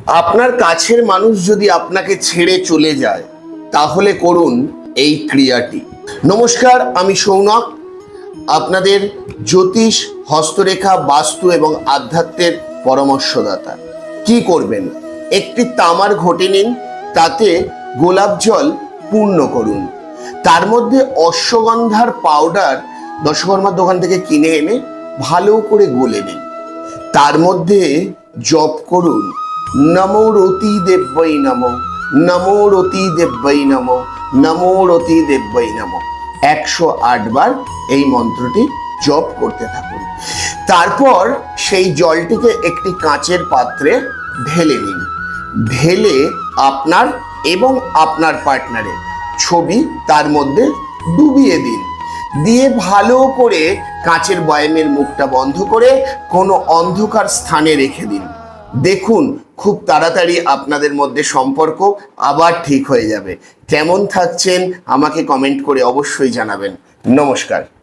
আপনার কাছের মানুষ যদি আপনাকে ছেড়ে চলে যায় তাহলে করুন এই ক্রিয়াটি। নমস্কার, আমি সৌনক, আপনাদের জ্যোতিষ, হস্তরেখা, বাস্তু এবং আধ্যাত্মের পরামর্শদাতা। কি করবেন? একটি তামার ঘটি নিন, তাতে গোলাপ জল পূর্ণ করুন, তার মধ্যে অশ্বগন্ধার পাউডার দশকর্মার দোকান থেকে কিনে এনে ভালো করে গলে নিন। তার মধ্যে জপ করুন নমো রতি দেব্যৈ নমো, নমো রতি দেব্যৈ নমো, নমো রতি দেব্যৈ নমো। 108 বার এই মন্ত্রটি জপ করতে থাকুন। তারপর সেই জলটিকে একটি কাঁচের পাত্রে ঢেলে নিন। ঢেলে আপনার এবং আপনার পার্টনারের ছবি তার মধ্যে ডুবিয়ে দিন। দিয়ে ভালো করে কাঁচের বয়ামের মুখটা বন্ধ করে কোনো অন্ধকার স্থানে রেখে দিন। দেখুন, খুব তাড়াতাড়ি আপনাদের মধ্যে সম্পর্ক আবার ঠিক হয়ে যাবে। কেমন থাকছেন আমাকে কমেন্ট করে অবশ্যই জানাবেন। নমস্কার।